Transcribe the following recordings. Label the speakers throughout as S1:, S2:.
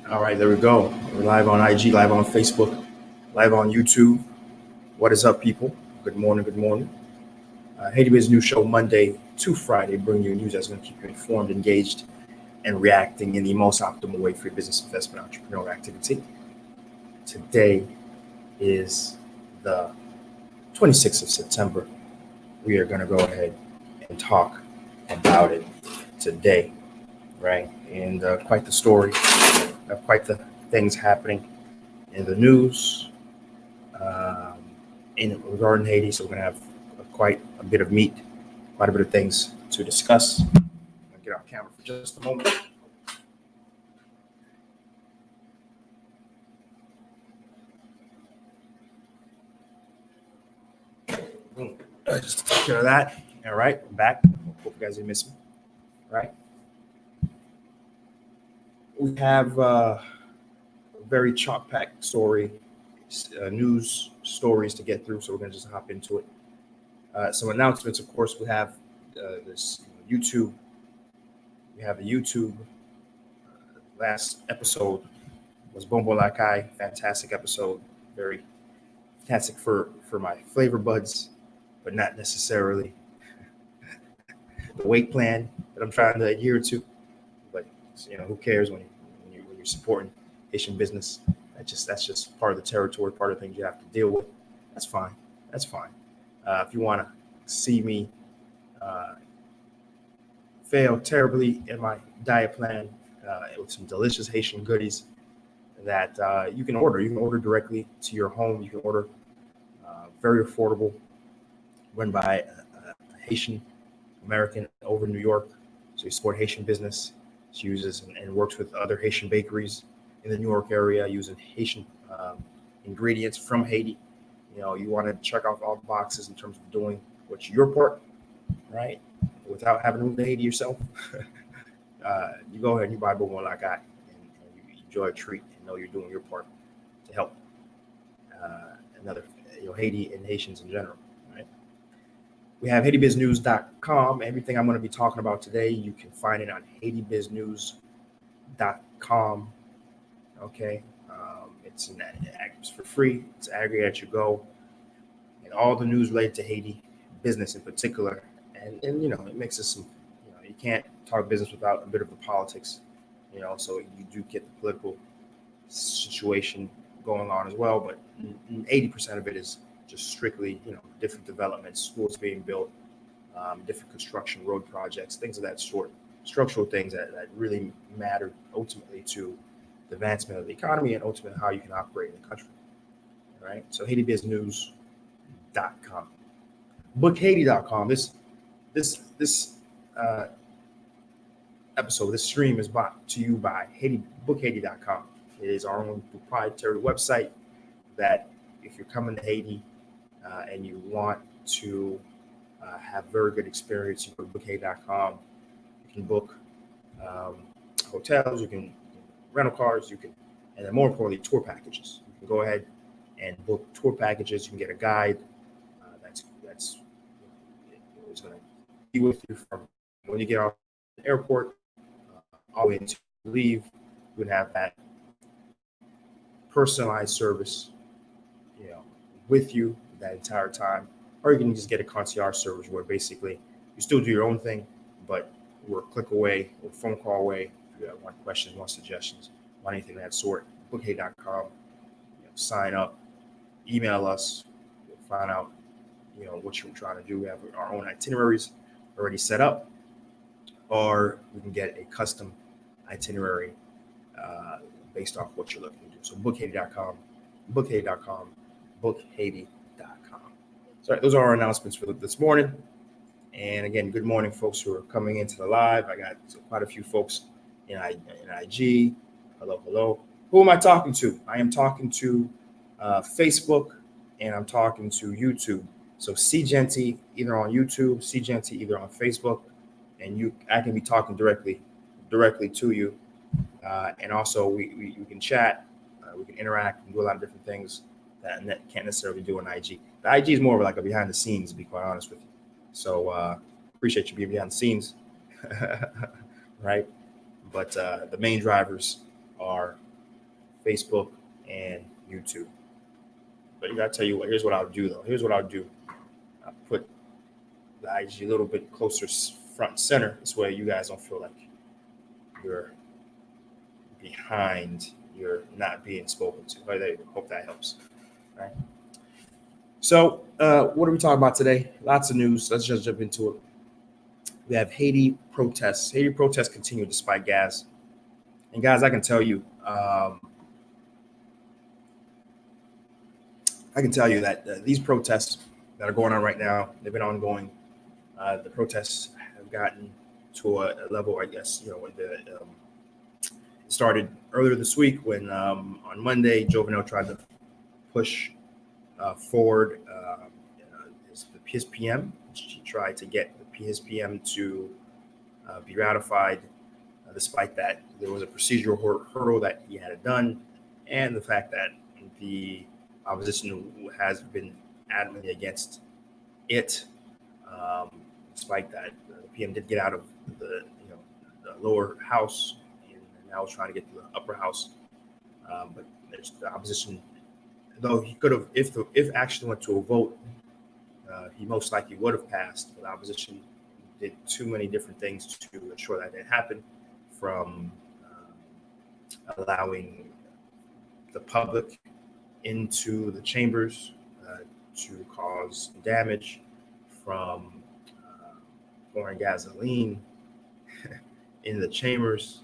S1: All right, there we go. We're live on IG, live on Facebook, live on YouTube. What is up, people? Good morning, good morning. Haiti Biz News Show Monday to Friday, bringing you news that's going to keep you informed, engaged, and reacting in the most optimal way for your business, investment, entrepreneurial activity. Today is the 26th of September. We are going to go ahead and talk about it today, right? And quite the story, quite the things happening in the news in regarding Haiti. So we're going to have quite a bit of meat, quite a bit of things to discuss. I'll get our camera for just a moment. Just take care of that. All right, I'm back. Hope you guys didn't miss me. All right. We have a very chalk-packed story, news stories to get through, so we're going to just hop into it. Some announcements, of course. We have this YouTube. We have a YouTube. Last episode was BonBon Lakay. Fantastic episode. Very fantastic for my flavor buds, but not necessarily the weight plan that I'm trying to adhere to. But who cares when you're supporting Haitian business? That's just part of the territory, part of the things you have to deal with. That's fine. If you want to see me fail terribly in my diet plan with some delicious Haitian goodies that you can order. You can order directly to your home. You can order very affordable, run by a Haitian American over in New York. So you support Haitian business. She uses and works with other Haitian bakeries in the New York area using Haitian ingredients from Haiti. You want to check off all the boxes in terms of doing what's your part, right? Without having to move to Haiti yourself. You go ahead and you buy BonBon like I, and you enjoy a treat and know you're doing your part to help Haiti and Haitians in general, right? We have HaitiBizNews.com. Everything I'm going to be talking about today, you can find it on HaitiBizNews.com. Okay, it's for free. It's aggregated at your go, and all the news related to Haiti business in particular. And it makes us some. You can't talk business without a bit of the politics. So you do get the political situation going on as well, but 80% of it is just strictly different developments, schools being built, different construction, road projects, things of that sort, structural things that really matter ultimately to the advancement of the economy and ultimately how you can operate in the country. All right, so HaitiBizNews.com, BookHaiti.com. This episode, this stream is brought to you by BookHaiti.com. It is our own proprietary website that if you're coming to Haiti and you want to have very good experience, you go to BookHaiti.com. You can book hotels, you can rental cars, and then more importantly, tour packages. You can go ahead and book tour packages. You can get a guide that's going to be with you from when you get off the airport all the way until you leave. You would have that personalized service, with you that entire time. Or you can just get a concierge service where basically you still do your own thing, but we're a click away or a phone call away. If you want questions, want suggestions, want anything of that sort, BookHaiti.com. Sign up, email us, we'll find out what you're trying to do. We have our own itineraries already set up, or we can get a custom itinerary based off what you're looking to do. So BookHaiti.com, BookHaiti.com, BookHaiti.com. So those are our announcements for this morning. And again, good morning, folks who are coming into the live. I got quite a few folks in IG. Hello. Who am I talking to? I am talking to Facebook, and I'm talking to YouTube. So SeeJeanty either on YouTube, SeeJeanty either on Facebook, and I can be talking directly to you. And also we can chat, we can interact, and do a lot of different things that can't necessarily do on IG. The IG is more of like a behind the scenes, to be quite honest with you. So appreciate you being behind the scenes, right? But the main drivers are Facebook, and YouTube. But I gotta tell you what, here's what I'll do though. Here's what I'll do. I'll put the IG a little bit closer front and center. This way you guys don't feel like you're behind, you're not being spoken to. Right, there you go. Hope that helps. All right. So what are we talking about today? Lots of news. Let's just jump into it. We have Haiti protests. Haiti protests continue despite gas. And guys, I can tell you, that these protests that are going on right now, they've been ongoing. The protests have gotten to a level, I guess, when it started earlier this week when on Monday, Jovenel tried to push forward his PM. He tried to get his PM to be ratified. Despite that, there was a procedural hurdle that he had done, and the fact that the opposition has been adamantly against it. Despite that, the PM did get out of the lower house and now is trying to get to the upper house. But there's the opposition, though he could have, if actually went to a vote, he most likely would have passed. But the opposition did too many different things to ensure that didn't happen, from allowing the public into the chambers to cause damage, from pouring gasoline in the chambers,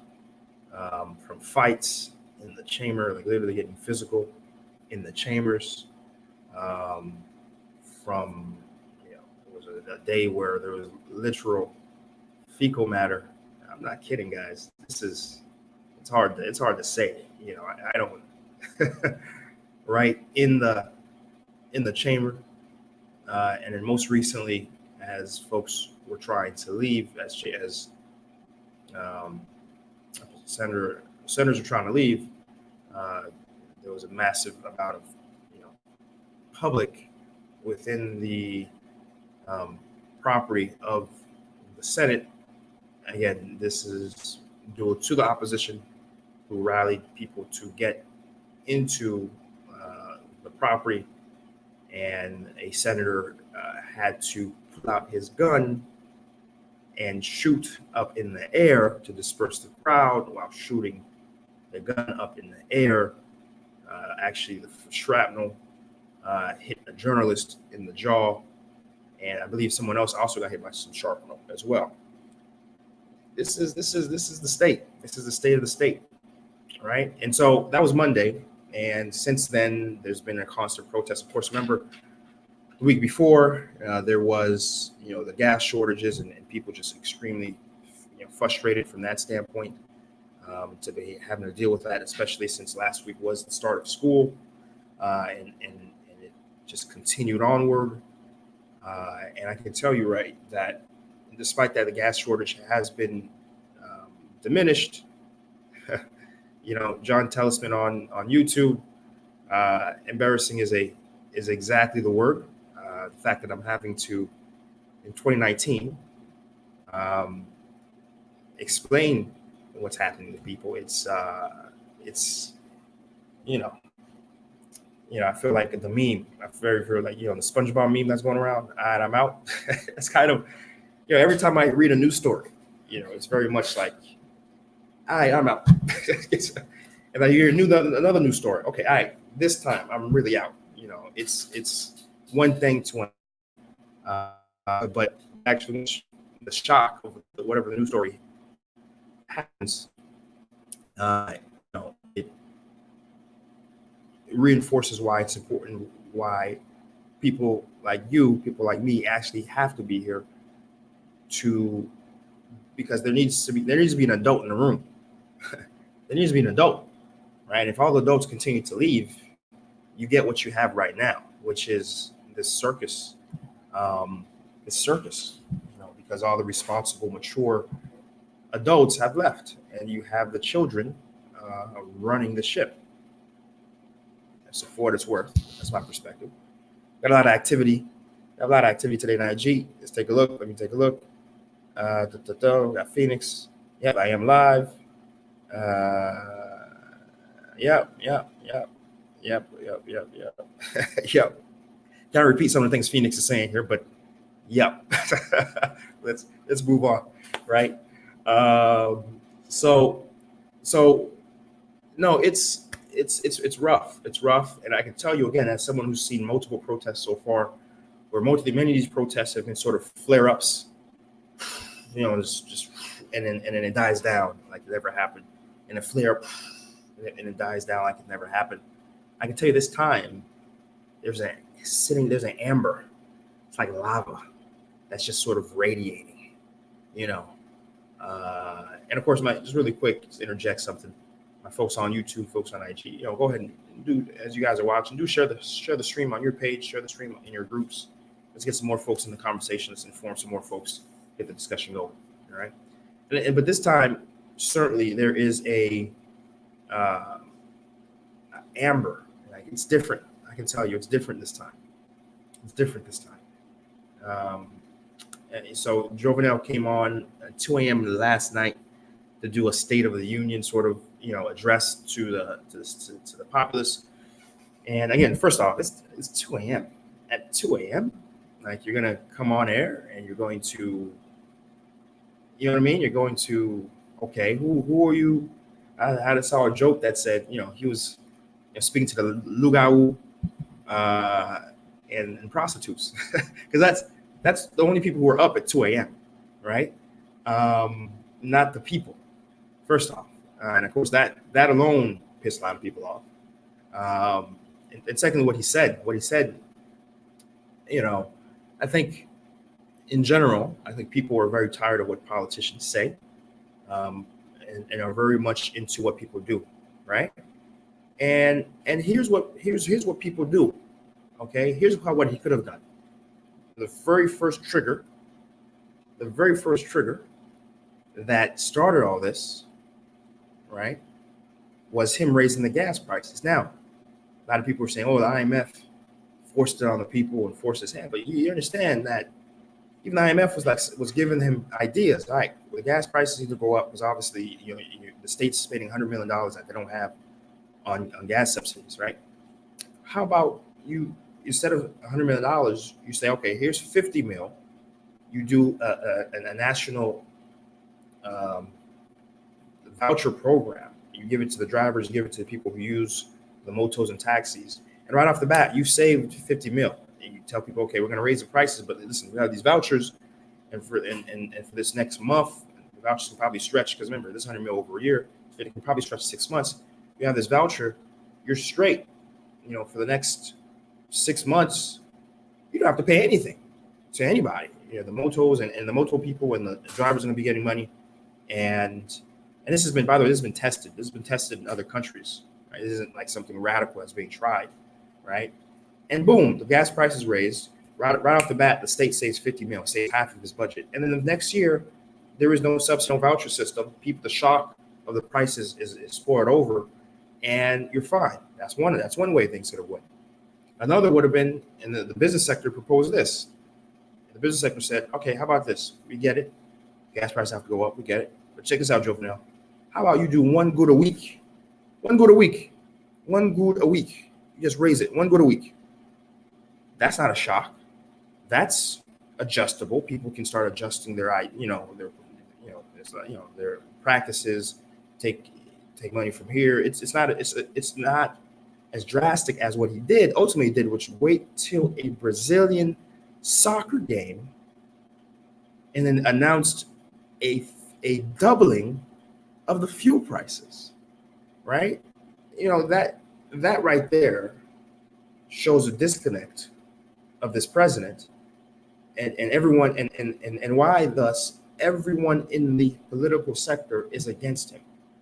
S1: from fights in the chamber, like literally getting physical in the chambers, from it was a day where there was literal fecal matter. I'm not kidding, guys. It's hard to say. I don't right in the chamber, and then most recently, as folks were trying to leave, as senators are trying to leave, there was a massive amount of public within the property of the Senate. Again, this is due to the opposition, who rallied people to get into the property, and a senator had to pull out his gun and shoot up in the air to disperse the crowd while shooting the gun up in the air. Actually, the shrapnel hit a journalist in the jaw, and I believe someone else also got hit by some shrapnel as well. This is the state. This is the state of the state, right? And so that was Monday, and since then there's been a constant protest. Of course, remember the week before there was the gas shortages and people just extremely frustrated from that standpoint, to be having to deal with that, especially since last week was the start of school, and it just continued onward. And I can tell you, right, that despite that the gas shortage has been diminished, John Tellisman on YouTube, embarrassing is exactly the word. The fact that I'm having to, in 2019, explain what's happening to people. It's I feel like the meme. I feel like the SpongeBob meme that's going around. All right, I'm out. It's kind of every time I read a news story, it's very much like, all right, I'm out. And I hear another news story. Okay, all right, this time I'm really out. It's one thing to but actually the shock of whatever the news story happens, it reinforces why it's important, why people like you, people like me, actually have to be here, because there needs to be an adult in the room. There needs to be an adult, right? If all the adults continue to leave, you get what you have right now, which is this circus. Because all the responsible, mature adults have left, and you have the children running the ship. So for what it's worth, that's my perspective. Got a lot of activity. Today in IG. Let's take a look. Let me take a look. Got Phoenix. Yep, I am live. Yep, yep, yep, yep, yep, yep, yep. Yep. Gotta repeat some of the things Phoenix is saying here, but yep. let's move on, right? Um, so so no, it's rough. It's rough, and I can tell you again, as someone who's seen multiple protests so far, where many of these protests have been sort of flare ups, it's just and then it dies down like it never happened, and a flare up, and it dies down like it never happened. I can tell you this time, there's an amber, it's like lava that's just sort of radiating, you know. And of course, just really quick, just interject something. My folks on YouTube, folks on IG, go ahead and do, as you guys are watching, do share the stream on your page, share the stream in your groups. Let's get some more folks in the conversation. Let's inform some more folks, get the discussion going. All right. But this time, certainly there is a amber. Like, it's different. I can tell you, it's different this time. It's different this time. And so Jovenel came on at 2 a.m. last night to do a State of the Union sort of address to the populace. And again, first off, it's 2 a.m. At 2 a.m., like, you're gonna come on air and you're going to, you know what I mean? You're going to, okay, who are you? I saw a joke that said, he was speaking to the lugau and prostitutes, because that's the only people who are up at 2 a.m., right? Not the people, first off. And of course, that alone pissed a lot of people off. And secondly, what he said, I think in general, I think people are very tired of what politicians say, and are very much into what people do, right? And here's what people do. Okay, here's what he could have done. The very first trigger that started all this, right, was him raising the gas prices. Now, a lot of people are saying, "Oh, the IMF forced it on the people and forced his hand," but you understand that even the IMF was giving him ideas. All right, well, the gas prices need to go up because obviously, the state's spending $100 million that they don't have on gas subsidies, right? How about you, instead of $100 million, you say, okay, here's 50 mil. You do a national voucher program. You give it to the drivers, you give it to the people who use the motos and taxis. And right off the bat, you've saved 50 mil. And you tell people, okay, we're going to raise the prices, but listen, we have these vouchers, and for this next month, the vouchers can probably stretch, because remember, this 100 mil over a year, it can probably stretch 6 months. You have this voucher, you're straight. For the next 6 months, you don't have to pay anything to anybody. The motos and the moto people and the drivers are going to be getting money. And this has been, by the way, this has been tested. This has been tested in other countries. Right? This isn't like something radical that's being tried, right? And boom, the gas price is raised. Right off the bat, the state saves 50 mil, saves half of his budget. And then the next year, there is no subsidy voucher system. The shock of the prices is poured over, and you're fine. That's one way things could have went. Another would have been, and the business sector proposed this. The business sector said, okay, how about this? We get it. Gas prices have to go up. We get it. But check this out, Jovenel. How about you do one good a week? One good a week. One good a week. You just raise it. One good a week. That's not a shock. That's adjustable. People can start adjusting their practices. Take money from here. It's not as drastic as what he did. Ultimately, he did, which wait till a Brazilian soccer game, and then announced a doubling of the fuel prices. Right? That right there shows a disconnect of this president and everyone, and why thus everyone in the political sector is against him,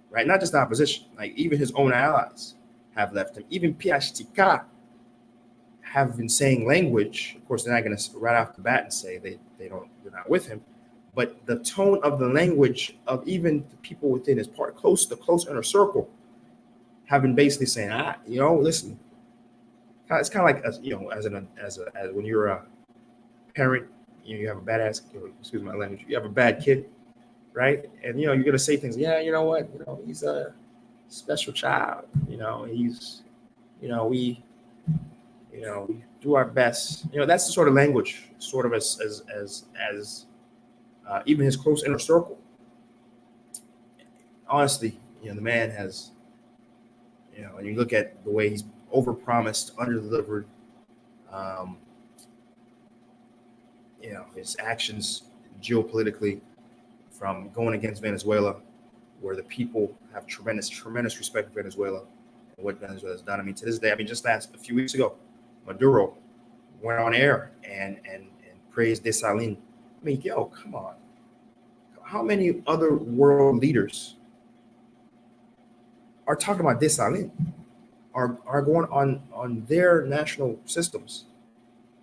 S1: right? Not just the opposition, like even his own allies have left him. Even PHTK have been saying language. Of course, they're not going to right off the bat and say they're not with him, but the tone of the language of even the people within his part, the close inner circle, have been basically saying, listen. It's kind of like as when you're a parent, you have a badass, excuse my language, you have a bad kid, right? And you're gonna say things, yeah, you know what, he's special child. He's, we, we do our best. That's the sort of language, sort of as even his close inner circle. Honestly, the man has, and you look at the way he's overpromised, underdelivered. Um, his actions geopolitically, from going against Venezuela, where the people have tremendous respect for Venezuela and what Venezuela has done. I mean, to this day, just a few weeks ago, Maduro went on air and praised Dessalines. I mean, yo, come on. How many other world leaders are talking about Dessalines, are going on their national systems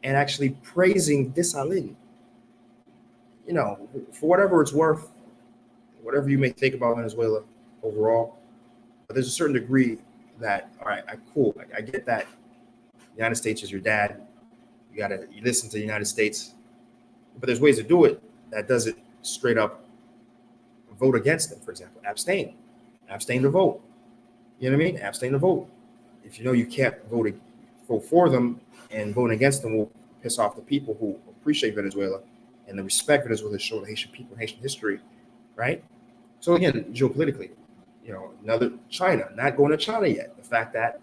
S1: and actually praising Dessalines? For whatever it's worth, whatever you may think about Venezuela overall, but there's a certain degree that, all right, cool. I get that. The United States is your dad. You listen to the United States, but there's ways to do it that doesn't straight up vote against them. For example, abstain to vote. You know what I mean? Abstain to vote. If you can't vote for them, and voting against them will piss off the people who appreciate Venezuela and the respect Venezuela shows the Haitian people and Haitian history, right? So again, geopolitically, another China, not going to China yet. The fact that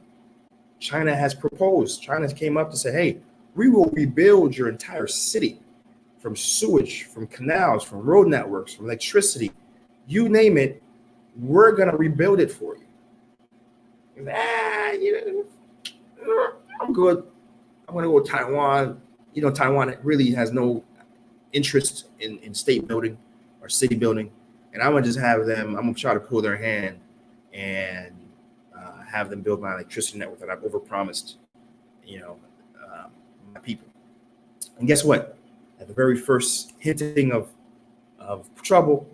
S1: China has proposed, China came up to say, hey, we will rebuild your entire city from sewage, from canals, from road networks, from electricity, you name it, we're going to rebuild it for you. I'm good. I'm going to go to Taiwan. Taiwan really has no interest in state building or city building. And I'm going to just have them, I'm going to try to pull their hand and have them build my electricity network that I've overpromised, my people. And guess what? At the very first hinting of trouble,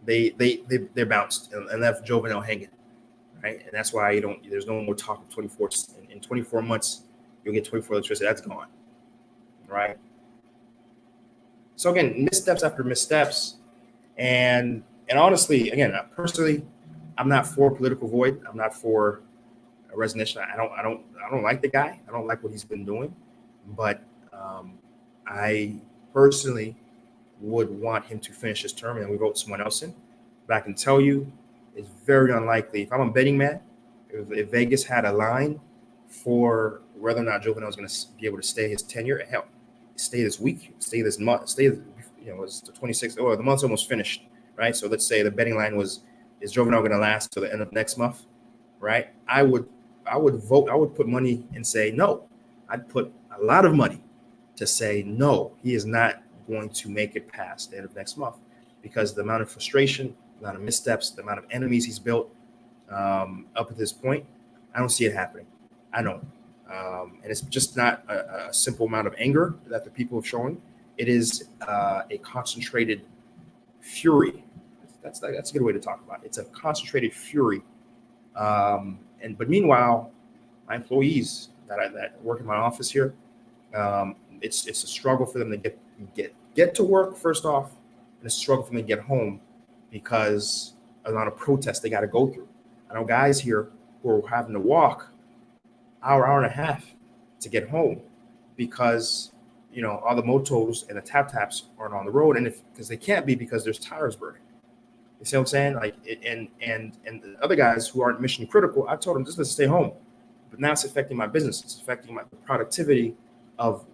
S1: they bounced and left Jovenel hanging, right? And that's why there's no more talk of 24. In 24 months, you'll get 24 electricity. That's gone, right? So again, missteps after missteps, and honestly, again, personally, I'm not for political void. I'm not for a resignation. I don't like the guy. I don't like what he's been doing, but I personally would want him to finish his term and we vote someone else in. But I can tell you, it's very unlikely. If I'm a betting man, if Vegas had a line for whether or not Jovenel is going to be able to stay his tenure, hell, stay this week, stay this month, it's the 26th, or the month's almost finished, right? So let's say the betting line was, is Jovenel going to last till the end of next month, right? I would put money and say no. I'd put a lot of money to say no, he is not going to make it past the end of next month, because the amount of frustration, the amount of missteps, the amount of enemies he's built up at this point, I don't see it happening. I don't. And it's just not a simple amount of anger that the people have shown. It is a concentrated fury. That's a good way to talk about it. It's a concentrated fury. But meanwhile, my employees that work in my office here, it's a struggle for them to get to work first off, and it's a struggle for them to get home because of the amount of protests they got to go through. I know guys here who are having to walk hour and a half to get home because all the motos and the taps aren't on the road, and because they can't be because there's tires burning. You see what I'm saying? And the other guys who aren't mission critical, I told them just to stay home. But now it's affecting my business. It's affecting my productivity of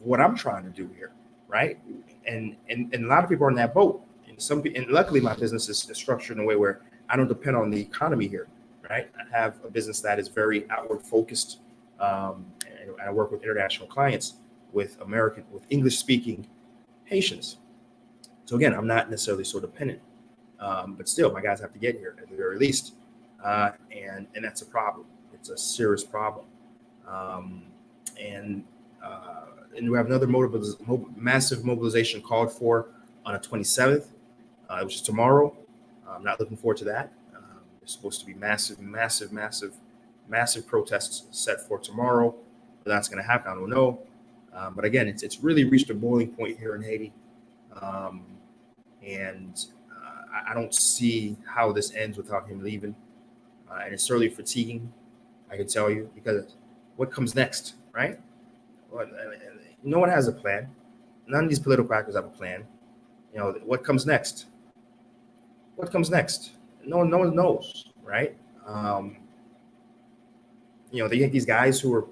S1: what I'm trying to do here, right? And a lot of people are in that boat. And luckily my business is structured in a way where I don't depend on the economy here, right? I have a business that is very outward focused, and I work with international clients, with English speaking Haitians. So again, I'm not necessarily so dependent, but still, my guys have to get here at the very least, and that's a problem. It's a serious problem, and we have another massive mobilization called for on the 27th, which is tomorrow. I'm not looking forward to that. There's supposed to be massive protests set for tomorrow. But that's going to happen, I don't know. But again, it's really reached a boiling point here in Haiti. And I don't see how this ends without him leaving. And it's certainly fatiguing, I can tell you, because what comes next, right? Well, no one has a plan. None of these political actors have a plan. What comes next? What comes next? No one knows, right? They get these guys who are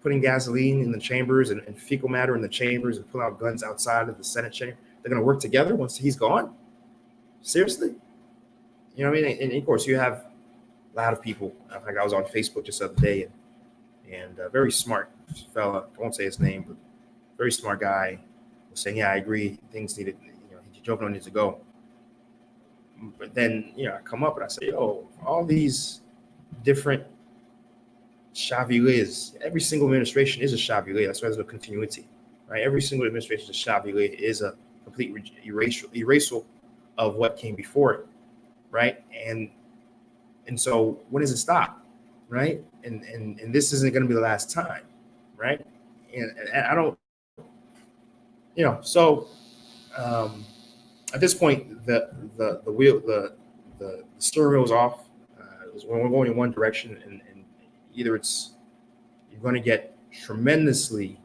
S1: putting gasoline in the chambers and fecal matter in the chambers and pull out guns outside of the Senate chamber. They're going to work together once he's gone? Seriously? You know what I mean? And of course, you have a lot of people. Like I was on Facebook just the other day, and a very smart fella, I won't say his name, but very smart guy was saying, yeah, I agree. Things needed, Jovenel needs to go. But then, I come up and I say, all these different Chavilés, every single administration is a Chavilé. That's why there's no continuity, right? Every single administration is a Chavilé, is a complete erasal of what came before it, right? And so when does it stop, right? And this isn't going to be the last time, right? And I don't, so at this point, the steering wheel is off. We're going in one direction, and either you're going to get tremendously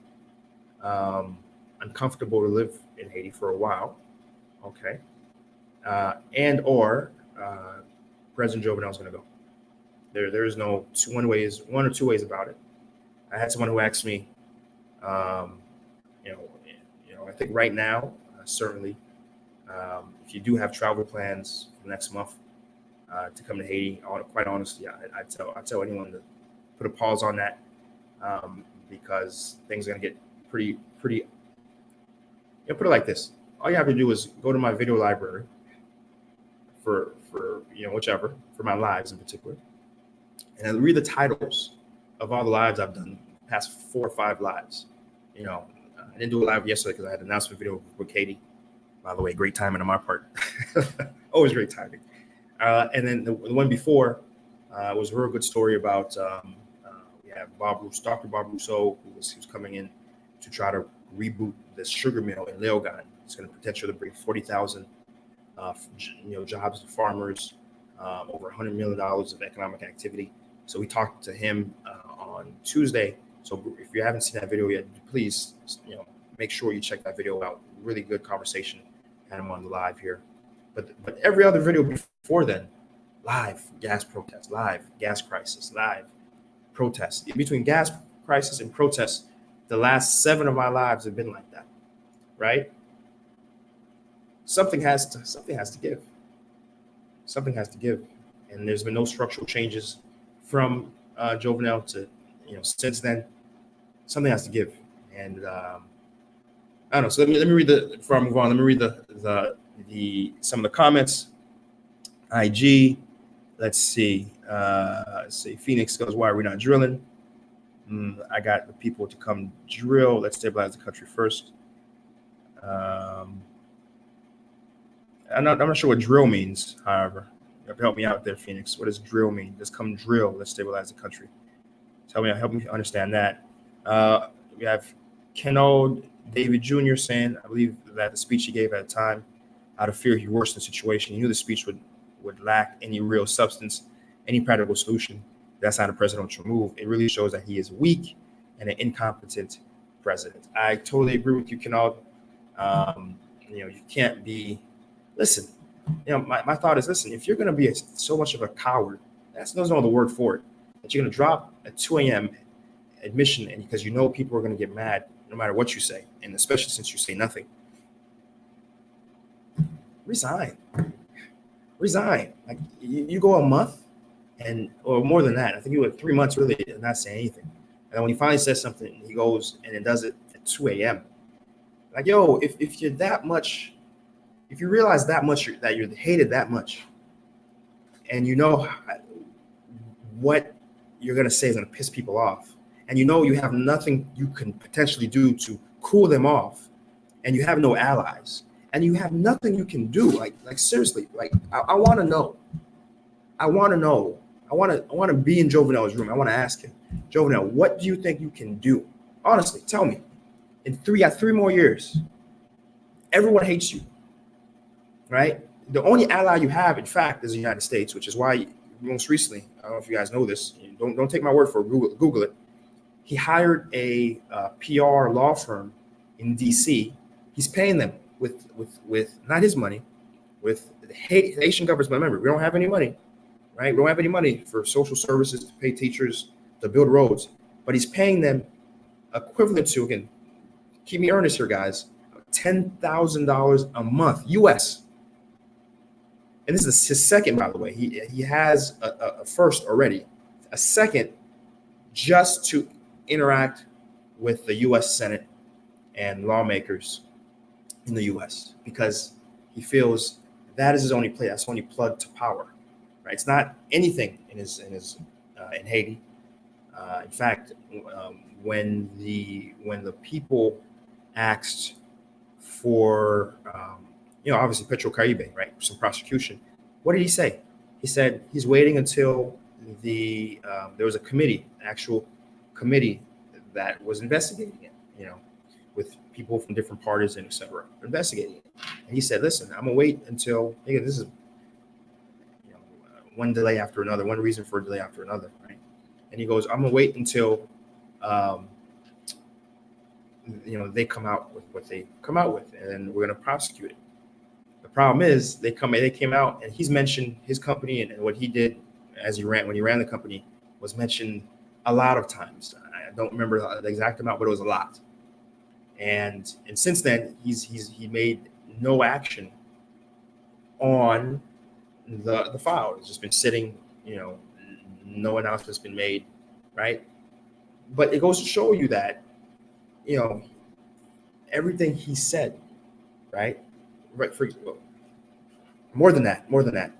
S1: uncomfortable to live in Haiti for a while, okay, or President Jovenel is going to go. There is no one or two ways about it. I had someone who asked me, I think right now, certainly, if you do have travel plans for next month to come to Haiti, quite honestly, I tell anyone to put a pause on that because things are going to get pretty. Put it like this: all you have to do is go to my video library for whichever, for my lives in particular, and I'll read the titles of all the lives I've done, past 4 or 5 lives. I didn't do a live yesterday because I had an announcement video with Katie. By the way, great timing on my part. Always great timing. And then the one before was a real good story about we have Dr. Bob Rousseau, who was coming in to try to reboot the sugar mill in Leogan. It's going to potentially bring 40,000 jobs to farmers, over $100 million of economic activity. So we talked to him on Tuesday. So if you haven't seen that video yet, please, make sure you check that video out. Really good conversation. Had him on the live here. But every other video before then, live gas protests, live gas crisis, live protests. In between gas crisis and protests, the last 7 of my lives have been like that, right? Something has to give. Something has to give. And there's been no structural changes from Jovenel to, since then. Something has to give. And I don't know. So let me read before I move on, let me read the some of the comments. IG, let's see. Phoenix goes, why are we not drilling? I got the people to come drill. Let's stabilize the country first. I'm not sure what drill means, however. You have to help me out there, Phoenix. What does drill mean? Just come drill. Let's stabilize the country. Help me understand that. We have Keno David Jr. saying, I believe that the speech he gave at the time, out of fear he worsened the situation. He knew the speech would lack any real substance, any practical solution. That's not a presidential move. It really shows that he is weak and an incompetent president. I totally agree with you, Keno. You can't be. Listen, my thought is, listen, if you're going to be so much of a coward, there's no other word for it, that you're going to drop at 2 a.m. admission, and because people are going to get mad no matter what you say, and especially since you say nothing. Resign. Like you go a month or more than that. I think you went 3 months really not saying anything. And then when he finally says something, he goes and then does it at 2 a.m. Like, if you're that much, if you realize that much that you're hated that much, and what you're going to say is going to piss people off, and you have nothing you can potentially do to cool them off, and you have no allies, and you have nothing you can do, like seriously, like I want to know. I want to be in Jovenel's room. I want to ask him, Jovenel, what do you think you can do? Honestly, tell me. In 3 more years, everyone hates you, right? The only ally you have, in fact, is the United States, which is why most recently, I don't know if you guys know this, don't take my word for it, Google it. He hired a PR law firm in DC. He's paying them with not his money, with the Haitian government. Remember, we don't have any money, right? We don't have any money for social services, to pay teachers, to build roads, but he's paying them equivalent to, again, keep me earnest here, guys, $10,000 a month, US. And this is his second, by the way. He has a first already, a second, just to interact with the US Senate and lawmakers in the US, because he feels that is his only play. That's only plug to power, right? It's not anything in Haiti. In fact, when the people asked for obviously Petrocaribe, right, some prosecution, what did he say? He said he's waiting until there was a committee, actual committee that was investigating it, with people from different parties and etc. investigating it. And he said, listen, I'm gonna wait until, again, this is one delay after another, one reason for a delay after another, right? And he goes, I'm gonna wait until they come out with what they come out with, and then we're gonna prosecute it. The problem is they came out, and he's mentioned his company and what he did when he ran the company was mentioned a lot of times. I don't remember the exact amount, but it was a lot. And since then, he made no action on the file. It's just been sitting, no announcement's been made, right? But it goes to show you that, everything he said, right? Right, more than that.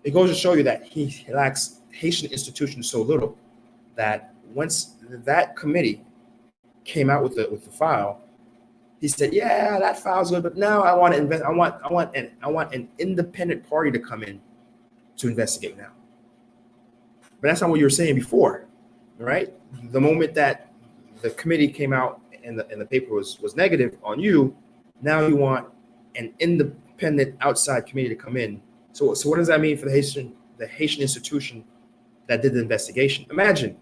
S1: It goes to show you that he lacks Haitian institutions so little that once that committee came out with the file, he said, "Yeah, that file's good, but now I want to invest. I want an independent party to come in to investigate now." But that's not what you were saying before, right? The moment that the committee came out and the paper was negative on you, now you want an independent outside committee to come in. So what does that mean for the Haitian institution that did the investigation? Imagine,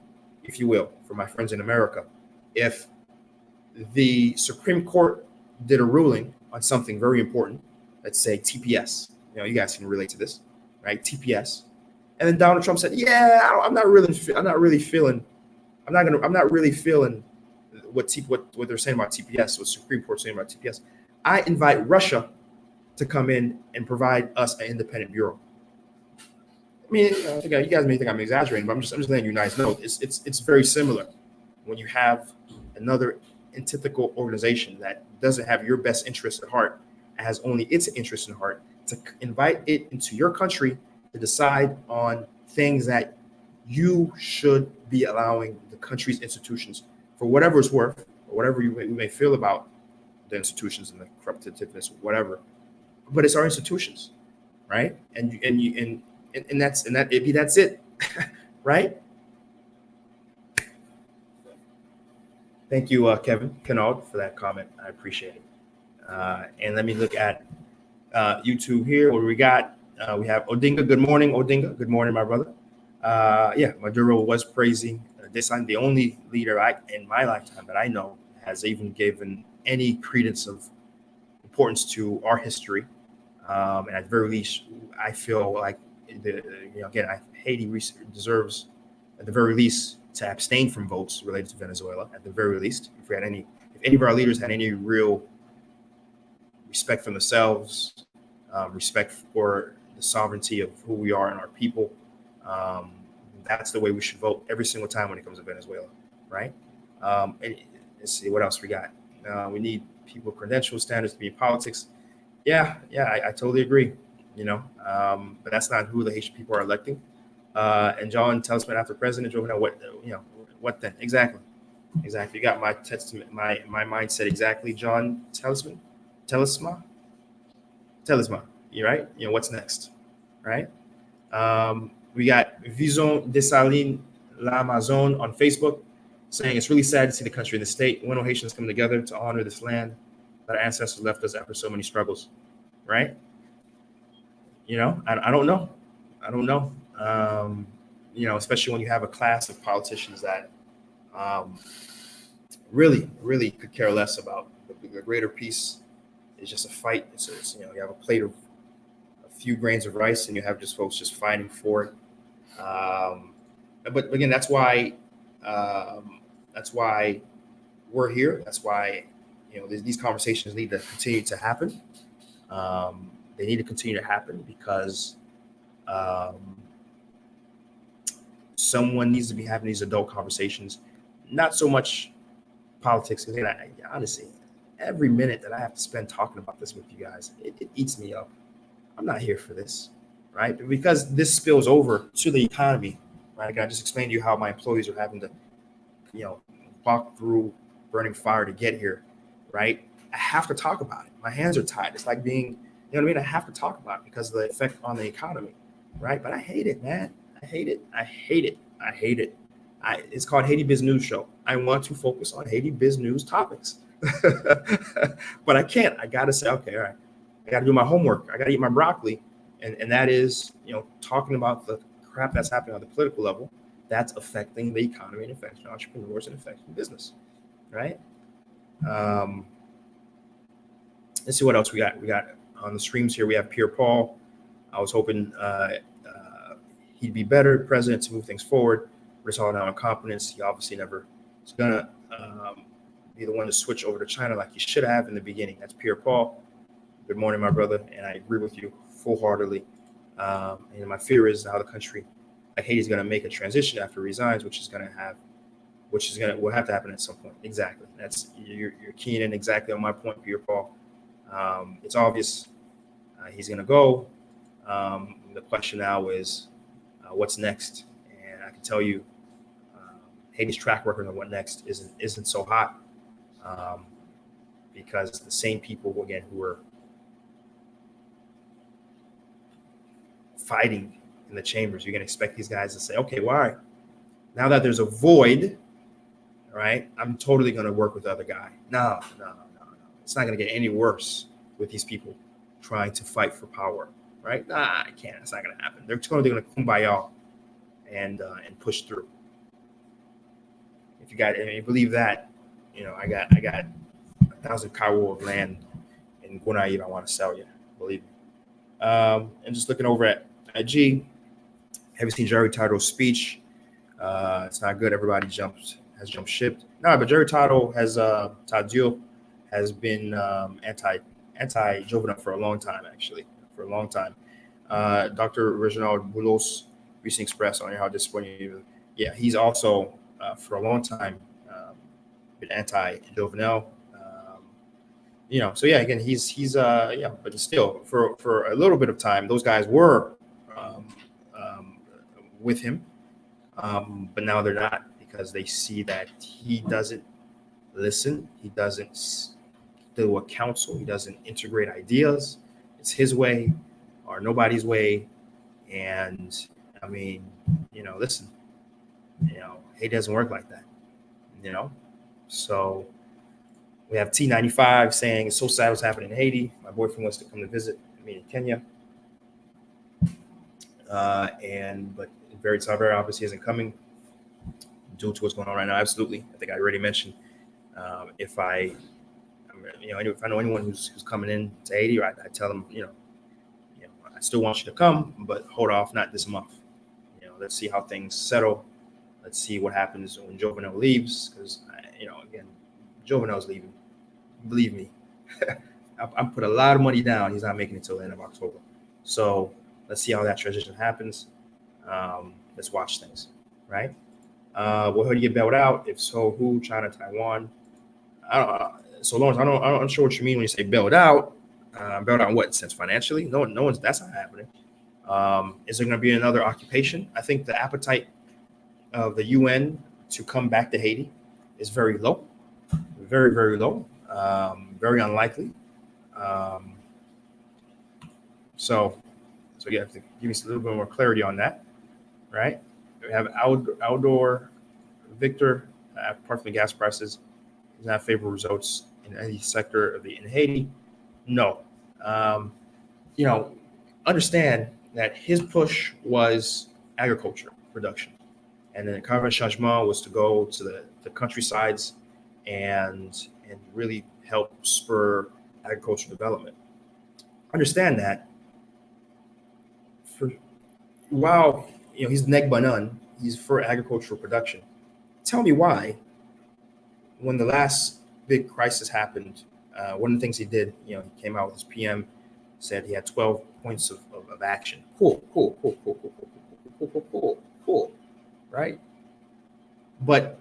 S1: if you will, for my friends in America, if the Supreme Court did a ruling on something very important, let's say TPS. You guys can relate to this, right? TPS, and then Donald Trump said, "Yeah, I'm not really feeling what they're saying about TPS, what Supreme Court saying about TPS. I invite Russia to come in and provide us an independent bureau." I mean, you guys may think I'm exaggerating, but I'm just letting you guys know it's very similar when you have another antithetical organization that doesn't have your best interest at heart, has only its interest in heart, to invite it into your country to decide on things that you should be allowing the country's institutions, for whatever it's worth, or whatever you may feel about the institutions and the corruptiveness, whatever. But it's our institutions, right? And that's it, right? Thank you, Kevin Kennard, for that comment. I appreciate it. And let me look at YouTube here. What we got? We have Odinga. Good morning, Odinga. Good morning, my brother. Maduro was praising Desan, the only leader in my lifetime that I know has even given any credence of importance to our history. And at the very least, I feel like Haiti deserves, at the very least, to abstain from votes related to Venezuela. At the very least, if any of our leaders had any real respect for themselves, respect for the sovereignty of who we are and our people, that's the way we should vote every single time when it comes to Venezuela, right? And let's see what else we got. We need people with credentials, standards to be in politics. Yeah, I totally agree. But that's not who the Haitian people are electing. And John Talisman after President Jovenel, what then? Exactly. You got my testament, my mindset exactly, John Talisman. You're right. What's next, right? We got Vision Desaline L'Amazon on Facebook saying it's really sad to see the country and the state. When will Haitians come together to honor this land that our ancestors left us after so many struggles, right? I don't know. I don't know. Especially when you have a class of politicians that um, really, really could care less about the greater peace. It's just a fight. You have a plate of a few grains of rice, and you have just folks just fighting for it. But again, um, that's why we're here. That's why these conversations need to continue to happen. They need to continue to happen because um, someone needs to be having these adult conversations, not so much politics. Because honestly, every minute that I have to spend talking about this with you guys, it eats me up. I'm not here for this, right? Because this spills over to the economy, right? I just explained to you how my employees are having to, you know, walk through burning fire to get here, right? I have to talk about it. My hands are tied. It's like being, you know what I mean? I have to talk about it because of the effect on the economy, right? But I hate it, man. I hate it. I hate it. I hate it. It's called Haiti Biz News Show. I want to focus on Haiti Biz News topics, but I can't. I got to say, okay, all right. I got to do my homework. I got to eat my broccoli, and that is, talking about the crap that's happening on the political level that's affecting the economy and affecting entrepreneurs and affecting business, right? Um, let's see what else we got. We got on the streams here. We have Pierre Paul. I was hoping he'd be better president to move things forward. We're just all now in confidence. He obviously never is gonna be the one to switch over to China like he should have in the beginning. That's Pierre Paul. Good morning, my brother, and I agree with you full-heartedly. And my fear is how the country, like Haiti, is going to make a transition after he resigns, which will have to happen at some point. Exactly. You're keying in exactly on my point, Pierre Paul. It's obvious he's going to go. The question now is what's next, and I can tell you, Haiti's track record on what next isn't so hot, because the same people again who are fighting in the chambers. You're going to expect these guys to say, okay, why? Now that there's a void, right, I'm totally going to work with the other guy. No. It's not going to get any worse with these people trying to fight for power, right? Nah, I can't. It's not going to happen. They're going to kumbaya and push through. If you believe that, I got 1,000 kawo of land in Gunaib I want to sell you. Believe me. And just looking over at IG, have you seen Jerry Tito's speech? It's not good. Everybody has jumped ship. No, but Jerry Tito has been anti-Jovenel for a long time, actually, Dr. Reginald Boulos recently expressed on how disappointed he is. Yeah, he's also for a long time been anti-Jovenel. So yeah, again, he's but still for a little bit of time, those guys were with him, but now they're not because they see that he doesn't listen, he doesn't do a counsel, he doesn't integrate ideas. It's his way or nobody's way, and I mean, listen, he doesn't work like that, so. We have T95 saying it's so sad what's happening in Haiti. My boyfriend wants to come to visit me in Kenya. But very obviously isn't coming due to what's going on right now. Absolutely. I think I already mentioned if I know anyone who's coming in to Haiti, I tell them, I still want you to come, but hold off, not this month. Let's see how things settle. Let's see what happens when Jovenel leaves, because again, Jovenel's leaving. Believe me, I put a lot of money down. He's not making it till the end of October. So let's see how that transition happens. Let's watch things, right? Will Haiti get bailed out? If so, who? China, Taiwan? So Lawrence, I'm not sure what you mean when you say bailed out. Bailed out in what sense? Financially? No one's. That's not happening. Is there going to be another occupation? I think the appetite of the UN to come back to Haiti is very low, very, very low. Very unlikely. So you have to give me a little bit more clarity on that, right? We have outdoor Victor, apart from the gas prices, does not favorable results in any sector in Haiti. No, understand that his push was agriculture production. And then the Congrès Changement was to go to the countrysides and really help spur agricultural development. Understand that for while he's neg banan, he's for agricultural production. Tell me why, when the last big crisis happened, one of the things he did, he came out with his PM, said he had 12 points of action. Cool, right? But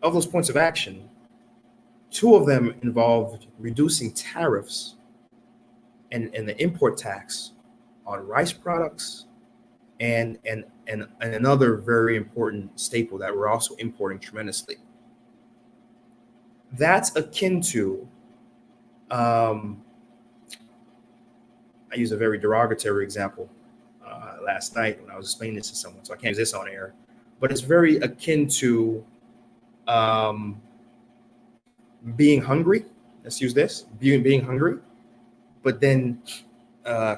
S1: of those points of action, 2 of them involved reducing tariffs and the import tax on rice products and another very important staple that we're also importing tremendously. That's akin to, I use a very derogatory example last night when I was explaining this to someone, so I can't use this on air, but it's very akin to being hungry. Let's use this, being hungry, but then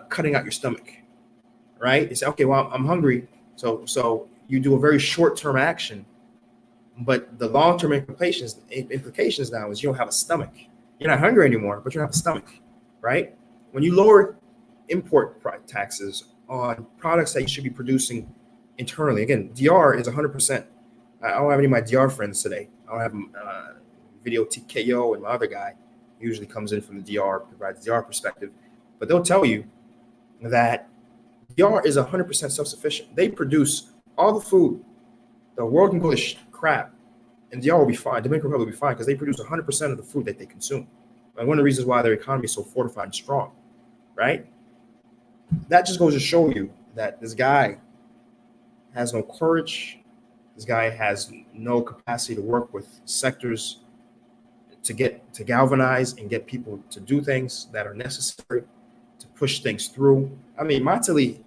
S1: cutting out your stomach, right? You say, okay, well, I'm hungry. So you do a very short-term action, but the long-term implications now is you don't have a stomach. You're not hungry anymore, but you don't have a stomach, right? When you lower import taxes on products that you should be producing internally, again, DR is 100%. I don't have any of my DR friends today. I don't have Video TKO and my other guy usually comes in from the DR, provides DR perspective, but they'll tell you that DR is 100% self-sufficient. They produce all the food. The world can go to crap, and DR will be fine. Dominican Republic will be fine because they produce 100% of the food that they consume. And one of the reasons why their economy is so fortified and strong, right? That just goes to show you that this guy has no courage. This guy has no capacity to work with sectors to galvanize and get people to do things that are necessary to push things through. I mean, Matali,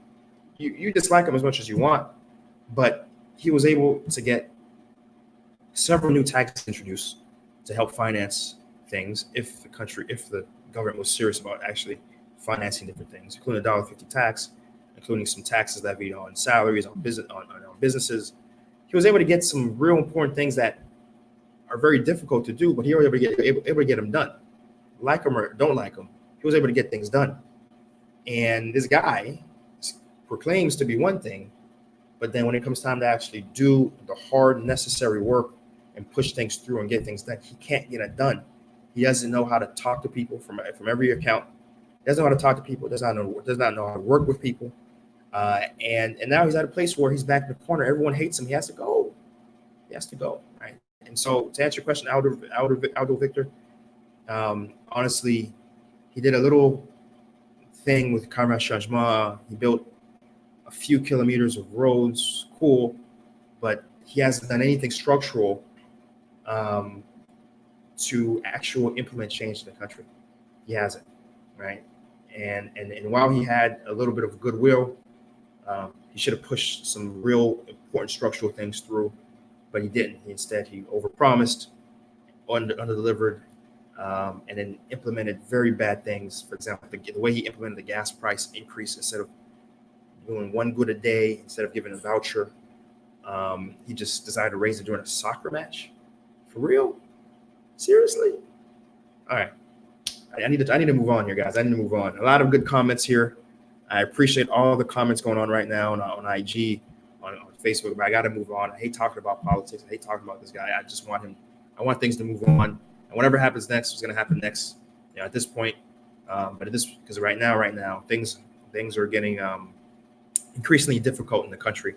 S1: you dislike him as much as you want, but he was able to get several new taxes introduced to help finance things if the government was serious about actually financing different things, including a $1.50 tax, including some taxes levied on salaries, on businesses. He was able to get some real important things that are very difficult to do, but he was able to get them done. Like him or don't like him, he was able to get things done. And this guy proclaims to be one thing, but then when it comes time to actually do the hard, necessary work and push things through and get things done, he can't get it done. He doesn't know how to talk to people from every account. He doesn't know how to talk to people. Does not know how to work with people. And now he's at a place where he's back in the corner. Everyone hates him. He has to go. Right. And so to answer your question, Aldo Victor, honestly, he did a little thing with Congrès Changement. He built a few kilometers of roads, cool, but he hasn't done anything structural to actual implement change in the country. He hasn't, right? And while he had a little bit of goodwill, he should have pushed some real important structural things through, but he didn't. Instead, he overpromised, underdelivered, and then implemented very bad things. For example, the way he implemented the gas price increase, instead of doing one good a day, instead of giving a voucher, he just decided to raise it during a soccer match. For real? Seriously? All right. I need to move on here, guys. I need to move on. A lot of good comments here. I appreciate all the comments going on right now on IG, on Facebook, but I got to move on. I hate talking about politics. I hate talking about this guy. I want things to move on. And whatever happens next is going to happen next. At this point, because right now, things are getting increasingly difficult in the country.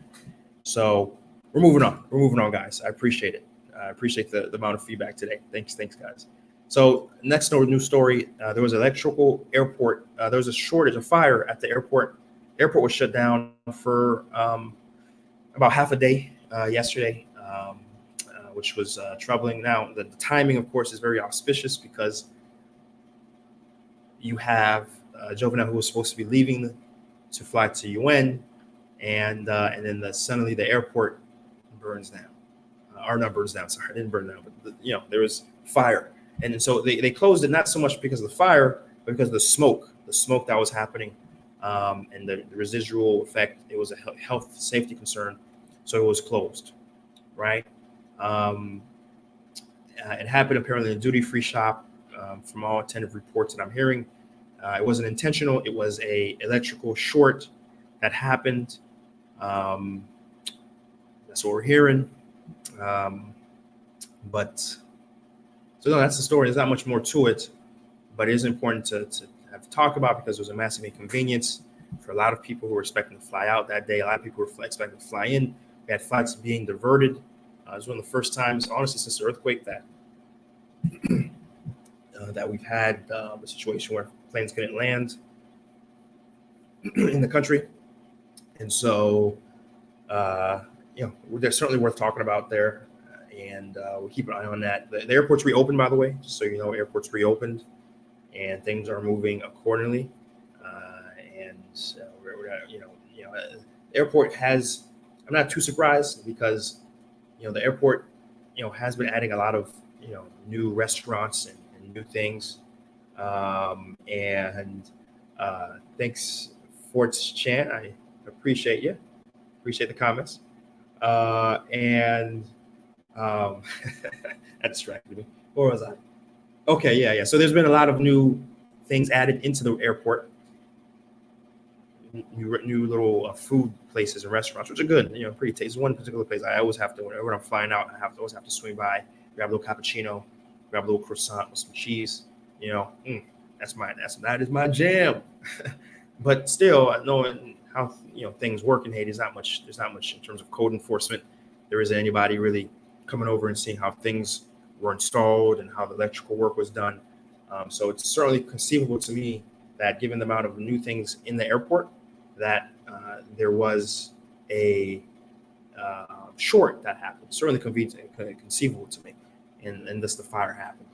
S1: So we're moving on, guys. I appreciate it. I appreciate the amount of feedback today. Thanks, guys. So next news story, there was an electrical airport. There was a fire at the airport. Airport was shut down for about half a day yesterday, which was troubling. Now, the timing, of course, is very auspicious because you have Jovenel, who was supposed to be leaving to fly to UN, and then suddenly the airport burns down. Or not burns down, sorry, it didn't burn down, but there was fire. And so they closed it not so much because of the fire, but because of the smoke that was happening and the residual effect, it was a health safety concern, so it was closed, right? It happened apparently in a duty-free shop. From all attentive reports that I'm hearing, it wasn't intentional. It was a electrical short that happened. That's what we're hearing. But so no, that's the story. There's not much more to it, but it is important to have to talk about because it was a massive inconvenience for a lot of people who were expecting to fly out that day. A lot of people were expecting to fly in. We had flights being diverted. It was one of the first times, honestly, since the earthquake that that we've had a situation where planes couldn't land in the country. And so, they're certainly worth talking about there. And we'll keep an eye on that. The airport's reopened, by the way, just so you know, airport's reopened and things are moving accordingly. The airport has, I'm not too surprised because, the airport, has been adding a lot of, new restaurants and new things. Thanks, Forts Chant. I appreciate you. Appreciate the comments. That distracted me. Where was I? Okay, yeah. So there's been a lot of new things added into the airport. New little food places and restaurants, which are good. Pretty tasty. One particular place I always have to, whenever I'm flying out, always have to swing by, grab a little cappuccino, grab a little croissant with some cheese. That is my jam. But still, knowing how things work in Haiti, there's not much in terms of code enforcement. There isn't anybody really coming over and seeing how things were installed and how the electrical work was done. So it's certainly conceivable to me that given the amount of new things in the airport, that there was a short that happened. Certainly conceivable to me, and thus the fire happened.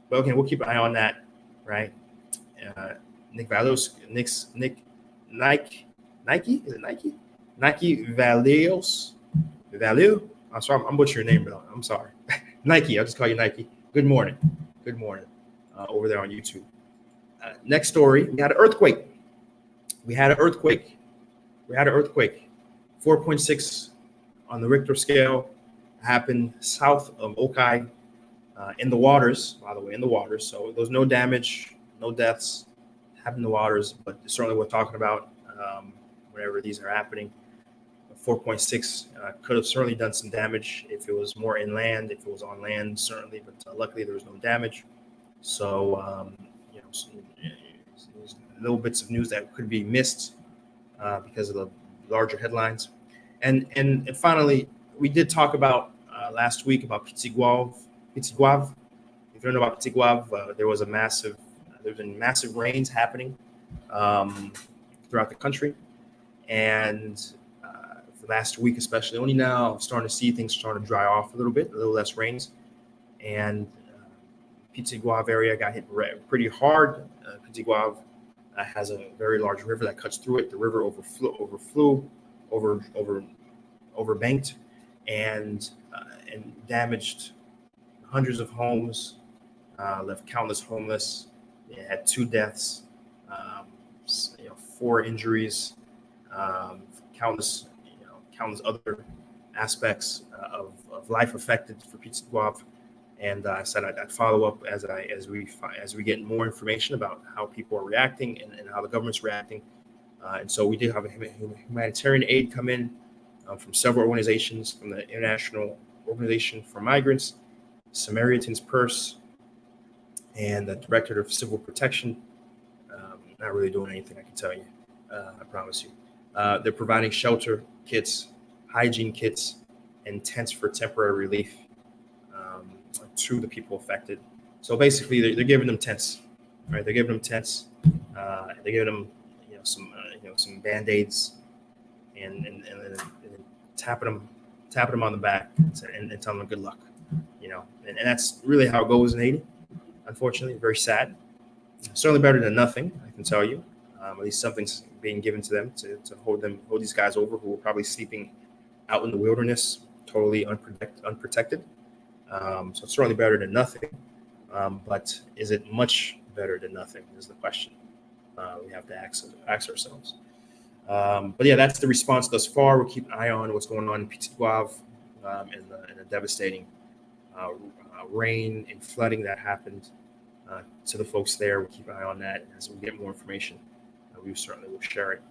S1: But okay, we'll keep an eye on that, right? Nike? Is it Nike? Nike Valios? Value? I'm sorry, I'm butchering your name, but I'm sorry. Nike, I'll just call you Nike. Good morning. Over there on YouTube. Next story, we had an earthquake. 4.6 on the Richter scale happened south of Lakay, in the waters, by the way, So there was no damage, no deaths, happened in the waters, but certainly we're talking about whenever these are happening. 4.6 could have certainly done some damage if it was more inland, if it was on land, certainly, but luckily there was no damage. So, little bits of news that could be missed because of the larger headlines. And finally, we did talk about last week about Petit Guave. If you don't know about Petit Guave, there was been massive rains happening throughout the country. And for last week, especially, only now I'm starting to see things starting to dry off a little bit, a little less rains. And Petit Guave area got hit pretty hard. Petit Guave has a very large river that cuts through it. The river overbanked, and damaged hundreds of homes, left countless homeless. It had 2 deaths, 4 injuries, countless other aspects of life affected for Petit Guave. And I said I'd follow up as we get more information about how people are reacting and how the government's reacting. And so we did have a humanitarian aid come in from several organizations, from the International Organization for Migrants, Samaritan's Purse, and the Director of Civil Protection. Not really doing anything, I can tell you. I promise you. They're providing shelter kits, hygiene kits, and tents for temporary relief to the people affected. So basically, they're giving them tents, right? They're giving them tents. They're giving them, some Band-Aids, and tapping them on the back and telling them good luck, And that's really how it goes in Haiti. Unfortunately, very sad. Certainly better than nothing, I can tell you. At least something's being given to them to hold these guys over who were probably sleeping out in the wilderness, totally unprotected. So it's certainly better than nothing. But is it much better than nothing is the question. We have to ask ourselves. But yeah, that's the response thus far. We'll keep an eye on what's going on in Petit Guave and the devastating rain and flooding that happened to the folks there. We'll keep an eye on that. As we get more information, we certainly will share it.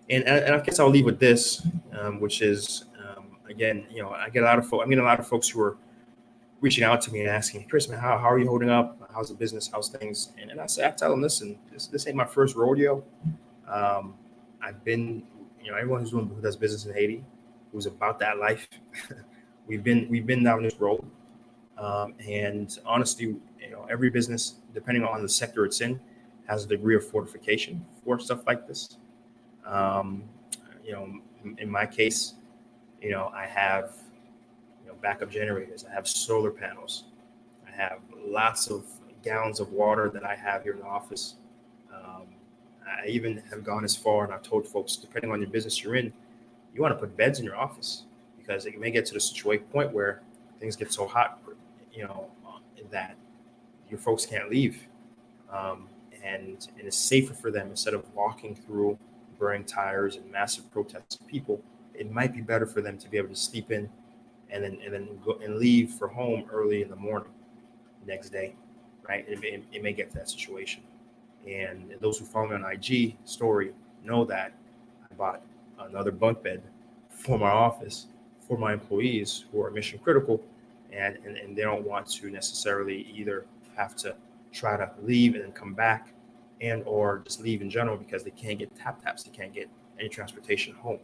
S1: And I guess I'll leave with this, which is, again, I get a lot of folks. I mean, a lot of folks who are reaching out to me and asking, Chris, man, how are you holding up? How's the business? How's things? And I tell them, listen, this ain't my first rodeo. I've been, everyone who does business in Haiti, who's about that life, we've been down this road. And honestly, every business, depending on the sector it's in, has a degree of fortification for stuff like this. In my case, I have backup generators. I have solar panels. I have lots of gallons of water that I have here in the office. I even have gone as far, and I've told folks, depending on your business you're in, you want to put beds in your office because it may get to the situation point where things get so hot, that your folks can't leave, and it's safer for them instead of walking through burning tires and massive protests of people. It might be better for them to be able to sleep in and then go and leave for home early in the morning next day, right? It may get to that situation. And those who follow me on IG story know that I bought another bunk bed for my office for my employees who are mission critical, and they don't want to necessarily either have to try to leave and then come back, and or just leave in general because they can't get taps, they can't get any transportation home.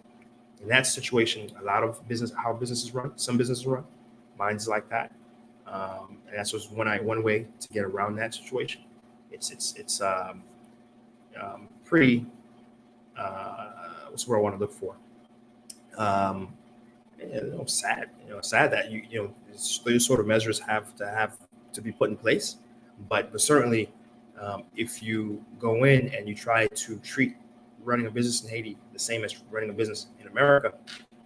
S1: In that situation, a lot of how businesses run, some businesses run, mine's like that, and that's just one way to get around that situation. It's pretty. What's where I want to look for? Sad. Sad that these sort of measures have to be put in place, but certainly, if you go in and you try to treat running a business in Haiti the same as running a business in America,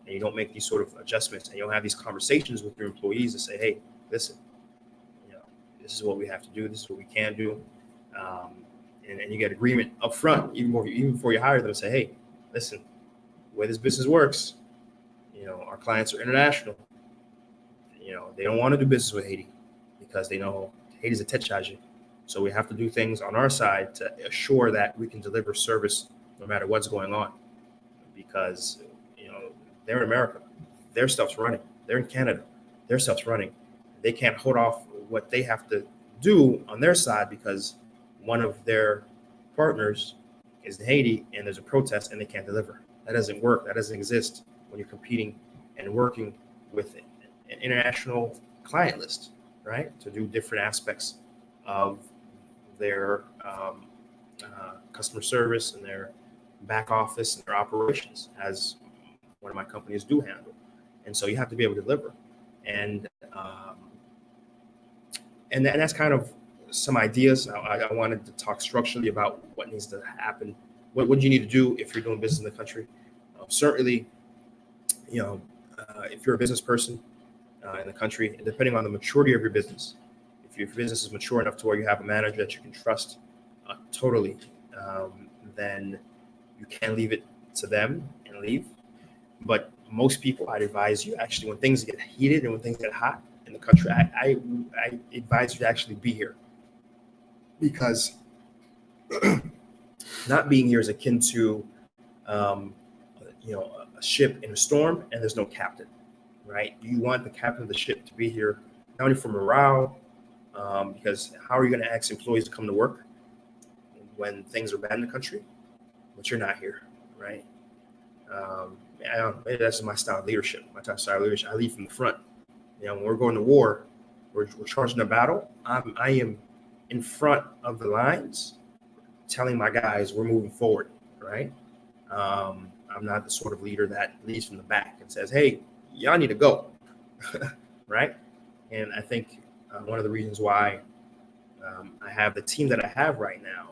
S1: and you don't make these sort of adjustments, and you don't have these conversations with your employees to say, hey, listen, this is what we have to do, this is what we can do, and you get agreement up front, even before you hire them, say, hey, listen, the way this business works, our clients are international. They don't want to do business with Haiti because they know Haiti's a tête chargé. So we have to do things on our side to assure that we can deliver service no matter what's going on, because they're in America, their stuff's running. They're in Canada, their stuff's running. They can't hold off what they have to do on their side because one of their partners is in Haiti and there's a protest and they can't deliver. That doesn't work. That doesn't exist when you're competing and working with an international client list, right? To do different aspects of their customer service and their back office and their operations, as one of my companies do handle. And so you have to be able to deliver. And that's kind of some ideas. I wanted to talk structurally about what needs to happen. What you need to do if you're doing business in the country. Certainly, if you're a business person in the country, and depending on the maturity of your business, if your business is mature enough to where you have a manager that you can trust totally, then you can leave it to them and leave. But most people, I'd advise you actually, when things get heated and when things get hot in the country, I advise you to actually be here, because not being here is akin to a ship in a storm and there's no captain, right? You want the captain of the ship to be here, not only for morale, because how are you going to ask employees to come to work when things are bad in the country, but you're not here, right? Maybe that's my style of leadership. I lead from the front. When we're going to war, we're charging a battle. I am in front of the lines, telling my guys we're moving forward, right? I'm not the sort of leader that leads from the back and says, hey, y'all need to go, right? And I think one of the reasons why I have the team that I have right now,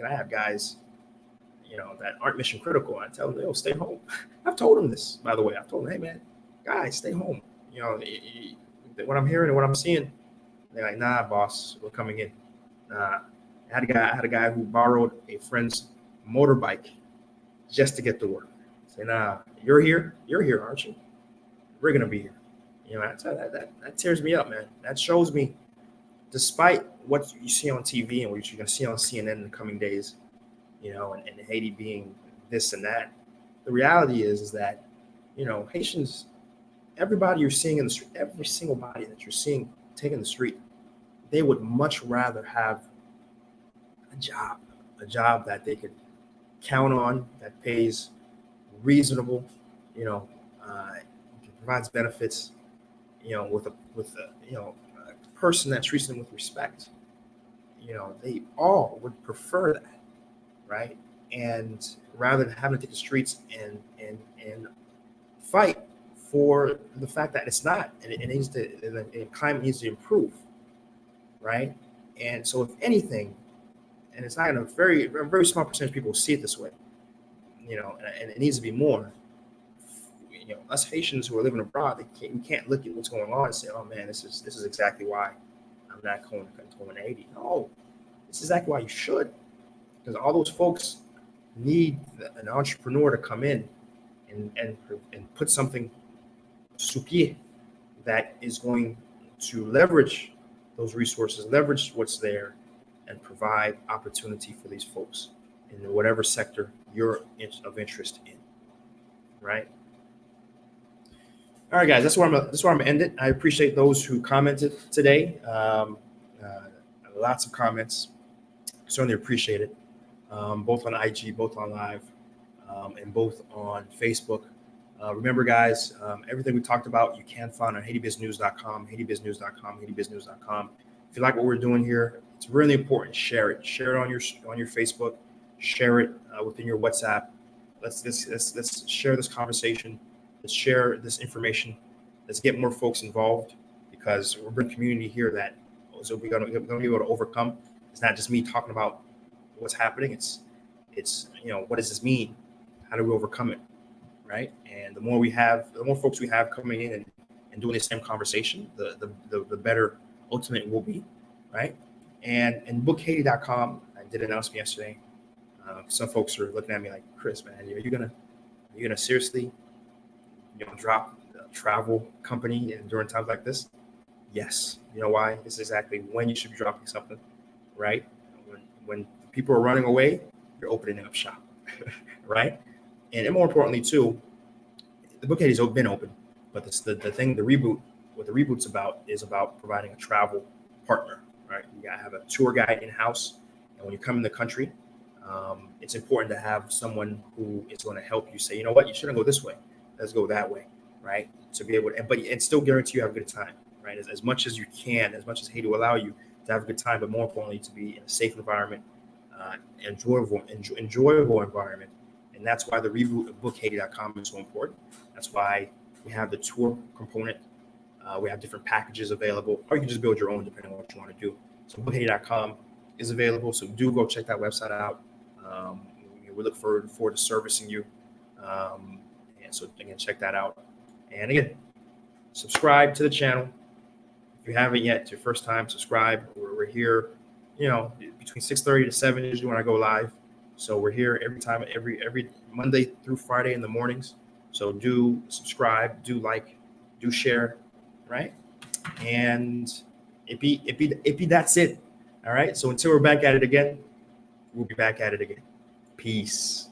S1: I have guys, that aren't mission critical. I tell them, stay home. I've told them this, by the way. I've told them, hey, man, guys, stay home. What I'm hearing and what I'm seeing, they're like, nah, boss, we're coming in. Nah. I had a guy who borrowed a friend's motorbike just to get to work. Say, nah, you're here, aren't you? We're gonna be here. You know, that tears me up, man. That shows me, despite what you see on TV and what you're gonna see on CNN in the coming days, you know, and Haiti being this and that, the reality is that, you know, Haitians, everybody you're seeing in the street, every single body that you're seeing taking the street, they would much rather have a job that they could count on, that pays reasonable, you know, provides benefits, you know, with a you know, a person that treats them with respect. You know, they all would prefer that, right? And rather than having to take the streets and fight for the fact that it's not, and it needs to, and the climate needs to improve, right? And so, if anything, and it's not a very small percentage of people see it this way, you know, and it needs to be more. You know, us Haitians who are living abroad, we can't look at what's going on and say, "Oh man, this is exactly why I'm not going to Haiti." No, this is exactly why you should, because all those folks need an entrepreneur to come in and put something sous pied that is going to leverage those resources, leverage what's there, and provide opportunity for these folks in whatever sector you're of interest in, right? All right, guys, that's where I'm gonna end it. I appreciate those who commented today. Lots of comments. Certainly appreciate it. Both on IG, both on live, and both on Facebook. Remember, guys, everything we talked about, you can find on HaitiBizNews.com, HaitiBizNews.com, HaitiBizNews.com. If you like what we're doing here, it's really important. Share it. Share it on your Facebook. Share it within your WhatsApp. Let's share this conversation. Let's share this information. Let's get more folks involved, because we're a community here that so we're going to be able to overcome. It's not just me talking about what's happening. It's you know, what does this mean? How do we overcome it, right? And the more folks we have coming in and doing the same conversation, the better ultimate will be, right? And bookhaiti.com, I did announce me yesterday. Some folks are looking at me like, Chris, man, are you gonna seriously, you know, drop a travel company during times like this? Yes. You know why? This is exactly when you should be dropping something, right? When people are running away, you're opening up shop, right? And more importantly, too, the book has been open, but the reboot, what the reboot's about is about providing a travel partner, right? You gotta have a tour guide in house, and when you come in the country, it's important to have someone who is going to help you say, you know what, you shouldn't go this way, let's go that way, right? To be able to, and still guarantee you have a good time, right? As much as you can, as much as Haiti will allow you to have a good time, but more importantly, to be in a safe environment, enjoyable environment. And that's why the reboot of bookhaiti.com is so important. That's why we have the tour component. We have different packages available, or you can just build your own depending on what you want to do. So bookhaiti.com is available. So do go check that website out. We look forward to servicing you. And so again, check that out. And again, subscribe to the channel. If you haven't yet, it's your first time, subscribe. We're here, you know, between 6:30 to 7 usually when I go live. So we're here every Monday through Friday in the mornings. So do subscribe, do like, do share, right? And it be that's it. All right. So until we're back at it again, we'll be back at it again. Peace.